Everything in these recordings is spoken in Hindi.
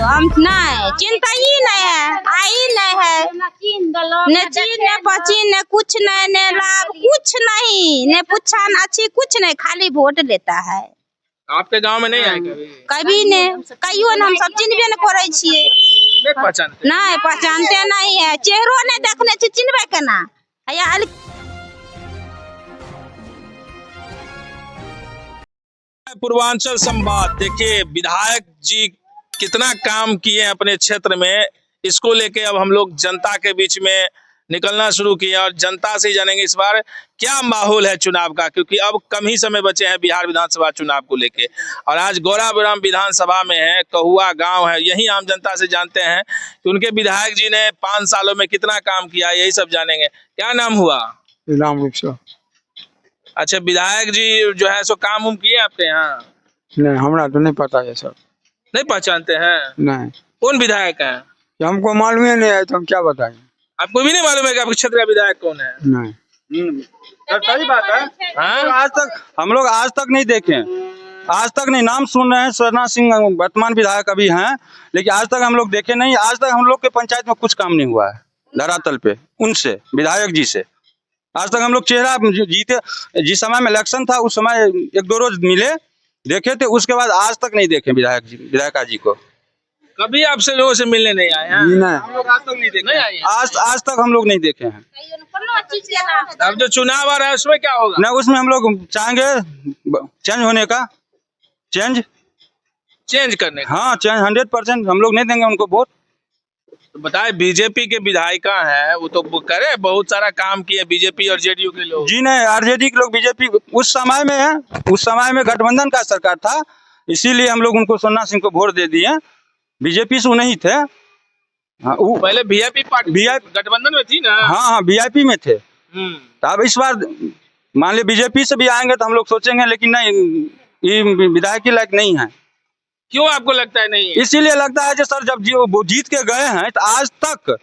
हम नहीं चिंता ही नहीं है, आई नहीं है, न चीन न पचीन न कुछ नहीं, न लाभ कुछ नहीं, न पूछा न अच्छी कुछ नहीं, खाली वोट लेता है। आपके गांव में नहीं आए कभी ने कहियो न हम सब चिन्हबे न करे छिए, नहीं पहचानते नहीं है, चेहरो नहीं देखने छी, चिन्हबे केना है। पूर्वांचल संवाद देखिए, विधायक जी कितना काम किए अपने क्षेत्र में, इसको लेके अब हम लोग जनता के बीच में निकलना शुरू किया और जनता से जानेंगे इस बार क्या माहौल है चुनाव का, क्योंकि अब कम ही समय बचे हैं बिहार विधानसभा चुनाव को लेके। और आज गौराबोराम विधानसभा में है, कहुआ गांव है, यही आम जनता से जानते हैं कि उनके विधायक जी ने 5 सालों में कितना काम किया, यही सब जानेंगे। क्या नाम हुआ? राम रूप। अच्छा, विधायक जी जो है सो काम उम किए आपके यहाँ? नहीं, हमरा तो नहीं पता है सर। नहीं पहचानते हैं? नहीं। कौन विधायक है? हमको मालूम ही नहीं है तो हम क्या बताएं। आपको भी नहीं मालूम है कि आपके क्षेत्र का विधायक कौन है? नहीं। सही बात है। हाँ? हम लोग आज तक नहीं देखे, आज तक नहीं। नाम सुन रहे हैं, स्वर्णा सिंह वर्तमान विधायक अभी हैं, लेकिन आज तक हम लोग देखे नहीं। आज तक हम लोग के पंचायत में कुछ काम नहीं हुआ है धरातल पे उनसे, विधायक जी से। आज तक हम लोग चेहरा जीते, जिस समय में इलेक्शन था उस समय 1-2 रोज मिले, देखे थे, उसके बाद आज तक नहीं देखे विधायका जी को। कभी आपसे लोगों से मिलने नहीं आए हैं? नहीं। हम लोग आज तक नहीं देखे। नहीं आए हैं? आज तक हम लोग नहीं देखे हैं। अब जो चुनाव आ रहा है उसमें क्या होगा? नहीं, उसमें हम लोग चाहेंगे चेंज होने का, चेंज करने का। हाँ, चेंज 100%। हम लोग नहीं देंगे उनको वोट। तो बताए, बीजेपी के विधायिका है, वो तो करे बहुत सारा काम किए बीजेपी और जेडीयू के लोग। जी नहीं, आरजेडी के लोग, बीजेपी उस समय में है, उस समय में गठबंधन का सरकार था, इसीलिए हम लोग उनको स्वर्णा सिंह को वोट दे दिए। बीजेपी से वो नहीं थे। हाँ, पहले वीआईपी पार्टी गठबंधन में थी ना? हाँ, वीआईपी में थे। तो अब इस बार मान ली बीजेपी से भी आएंगे तो हम लोग सोचेंगे, लेकिन नहीं, ये विधायक के लायक नहीं है। क्यों आपको लगता है नहीं? इसीलिए लगता है कि सर जब वो जीत के गए हैं तो आज तक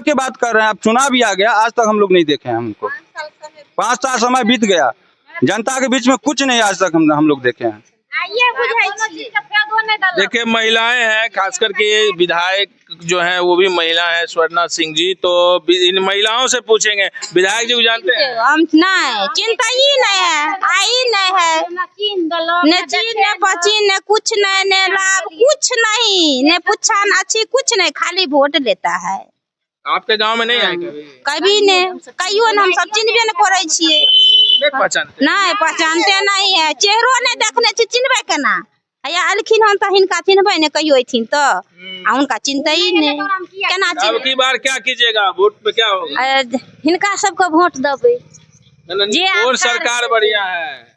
की बात कर रहे हैं, अब चुनाव भी आ गया, आज तक हम लोग नहीं देखे हैं उनको। 5 साल समय बीत गया, जनता के बीच में कुछ नहीं आज तक हम लोग देखे हैं। देखिए, महिलाएं हैं, खास करके विधायक जो हैं वो भी महिला है, स्वर्णा सिंह जी। तो इन महिलाओं से पूछेंगे, विधायक जी को जानते हैं? हम नहीं चिंता ही नहीं है, आई नहीं है, न चीन न पचीन न कुछ नहीं, न लाभ कुछ नहीं, न पूछा न अच्छी कुछ नहीं, खाली वोट लेता है। आपके गांव में नहीं आए कभी ने कहियो न हम सब चिन्हबे न करे छिए, नहीं पहचानते नहीं है, चेहरो नहीं देखने छी, चिन्हबे केना है। अलखिन हम तो हिनका चिन्हबे ने कहियो अथिन तो उनका चिंता ही नहीं केना। अब की बार क्या कीजिएगा? वोट पे क्या होगा? हिनका सबको वोट देबै। कौन सरकार बढ़िया है?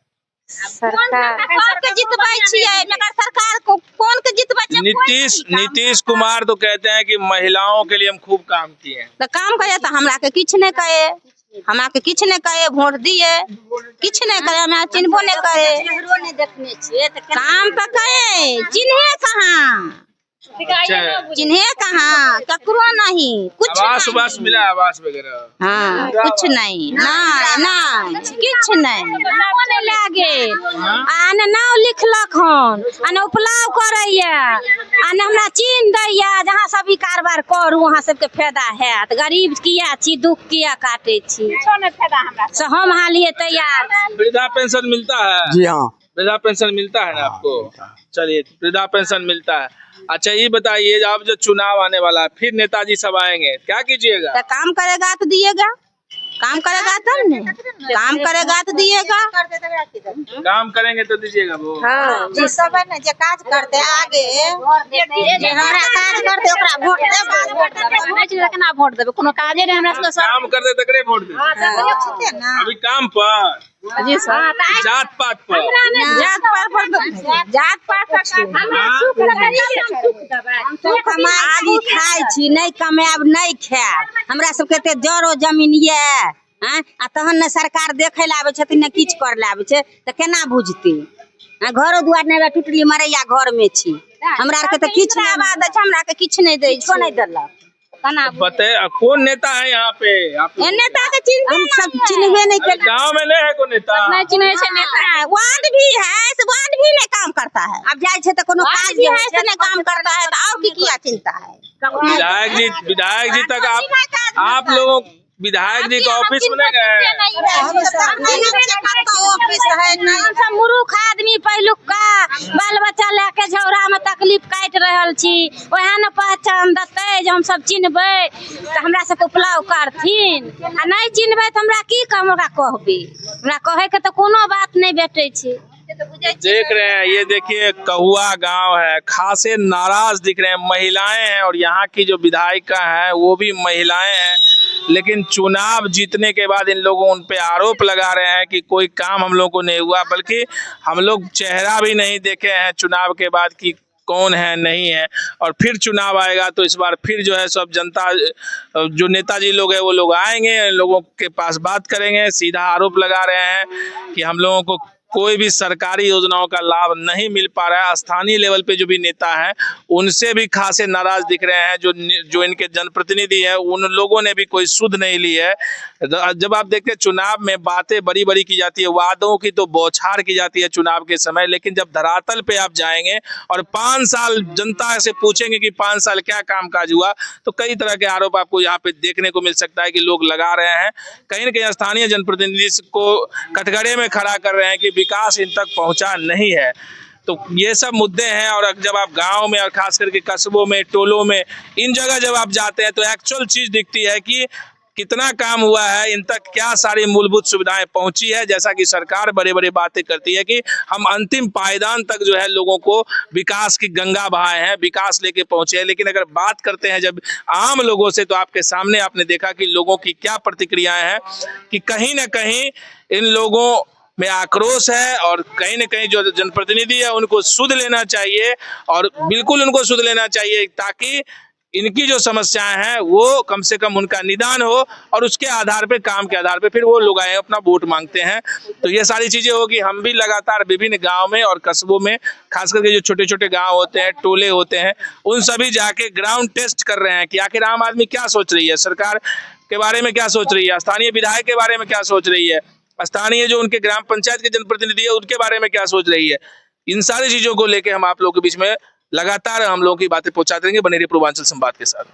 सरकार के जितबै छियै, मगर सरकार को कौन के जितबै छियै? नीतीश कुमार तो कहते हैं कि महिलाओं के लिए हम खूब काम किए हैं। तो काम करे तो हमरा के किछ नहीं कहे, हमरा के किछ नहीं कहे, वोट दिए किछ नहीं करे, हमरा चिन्हबो नहीं करे। काम तो करे, चिन्हे कहाँ, चिन्हे कहाँ, ककरो नहीं कुछ। आवास मिला, आवास वगैरह? हाँ, कुछ नहीं, नहीं किछ नहीं लागे। आने नाम लिखलक हन, आने उपलाव करैया, आने हमरा चिन्ह दैया, जहाँ सभी कारबार करू वहाँ सबके फायदा हैत। गरीब किया छी, दुख किया काटे छी, से हम हालिए तैयार। वृद्धा पेंशन मिलता है? जी हाँ, वृद्धा पेंशन मिलता है ना आपको? चलिए, वृद्धा पेंशन मिलता है। अच्छा, ये बताइए, अब जो चुनाव आने वाला है, फिर नेताजी सब आएंगे, क्या कीजिएगा? तो काम करेगा तो दिएगा, काम करेगा तब ने, काम करेगा तो दिएगा, काम करेंगे तो दीजिएगा वो। हाँ, जी सब ने जे काज करते आगे, जे हमरा काज करते ओकरा वोट देब, नहीं चीज केना वोट देब, कोनो काजे नहीं हमरा सबके। काम करते तकरे वोट देब। अभी काम पर जी सर, जात पात पर, जात पात पर सुख कमाई खाई छी, नहीं कमाब नहीं खायब। हमरा सबके ते जरो जमीन ये आ तहन ने सरकार देखे ला आबै छथिन, ने किछ कर ला आबै छै, त केना बुझती? घरो दुआर नहीं टूटली मरैया घर में छी, हमरा आर के त किछ नहीं आवाज दै छै, हमरा के किछ नहीं दै छै, नहीं देलक। बताए कौन नेता है यहाँ पे? नेता के चिन्हबे नहीं कर, गाँव में नहीं है कोई नेता? नहीं चिन्है छै नेता। वार्ड भी है, वार्ड भी नहीं काम करता है। अब जाए छे तो कोनो काज भी है से नहीं काम करता है, तो की क्या चिंता है? विधायक जी तक आप लोगों विधायक जी का ऑफिस में नहीं गए? ऑफिस है नहीं, हम सब मूर्ख आदमी पहिलुका बाल बच्चा लेके झौरा में तकलीफ काट रहल छी, ओहे न पहचान देते जे हम सब चिन्हबै त हमरा सबके उपलाव करथिन, आ नहीं चिन्हबै त हमरा की हमरा कहबे, हमरा कहे के त कोनो बात नहीं भेटै छै। देख रहे हैं, ये देखिए कहुआ गांव है, खासे नाराज दिख रहे हैं, महिलाएं हैं और यहाँ की जो विधायिका है वो भी महिलाएं हैं, लेकिन चुनाव जीतने के बाद इन लोगों उन पे आरोप लगा रहे हैं कि कोई काम हम लोग को नहीं हुआ, बल्कि हम लोग चेहरा भी नहीं देखे हैं चुनाव के बाद कि कौन है नहीं है। और फिर चुनाव आएगा तो इस बार फिर जो है सब जनता जो नेताजी लोग हैं वो लोग आएंगे, लोगों के पास बात करेंगे, सीधा आरोप लगा रहे हैं कि हम लोगों को कोई भी सरकारी योजनाओं का लाभ नहीं मिल पा रहा है। स्थानीय लेवल पे जो भी नेता हैं उनसे भी खासे नाराज दिख रहे हैं, जो इनके जनप्रतिनिधि है उन लोगों ने भी कोई सुध नहीं ली है। जब आप देखते हैं चुनाव में बातें बड़ी बड़ी की जाती है, वादों की तो बौछार की जाती है चुनाव के समय, लेकिन जब धरातल पे आप जाएंगे और 5 साल जनता से पूछेंगे कि 5 साल क्या कामकाज हुआ, तो कई तरह के आरोप आपको यहाँ पे देखने को मिल सकता है कि लोग लगा रहे हैं। कहीं न कहीं स्थानीय जनप्रतिनिधि को कटघरे में खड़ा कर रहे हैं कि विकास इन तक पहुंचा नहीं है। तो ये सब मुद्दे हैं, और जब आप गांव में और खास करके कस्बों में, टोलों में, इन जगह जब आप जाते हैं तो एक्चुअल चीज दिखती है कि कितना काम हुआ है, इन तक क्या सारी मूलभूत सुविधाएं पहुंची है। जैसा कि सरकार बड़े बड़े बातें करती है कि हम अंतिम पायदान तक जो है लोगों को विकास की गंगा बहाए हैं, विकास लेके पहुंचे हैं, लेकिन अगर बात करते हैं जब आम लोगों से, तो आपके सामने आपने देखा कि लोगों की क्या प्रतिक्रियाएं हैं कि कहीं ना कहीं इन लोगों में आक्रोश है, और कहीं न कहीं जो जनप्रतिनिधि है उनको सुध लेना चाहिए, और बिल्कुल उनको सुध लेना चाहिए ताकि इनकी जो समस्याएं हैं वो कम से कम उनका निदान हो, और उसके आधार पे, काम के आधार पे फिर वो लोग आए अपना वोट मांगते हैं। तो ये सारी चीजें होगी। हम भी लगातार विभिन्न गाँव में और कस्बों में, खास करके जो छोटे छोटे गाँव होते हैं, टोले होते हैं, उन सभी जाके ग्राउंड टेस्ट कर रहे हैं कि आखिर आम आदमी क्या सोच रही है, सरकार के बारे में क्या सोच रही है, स्थानीय विधायक के बारे में क्या सोच रही है, स्थानीय जो उनके ग्राम पंचायत के जनप्रतिनिधि है उनके बारे में क्या सोच रही है। इन सारी चीजों को लेके हम आप लोगों के बीच में लगातार हम लोगों की बातें पहुंचाते रहेंगे। बने रहिए पूर्वांचल संवाद के साथ।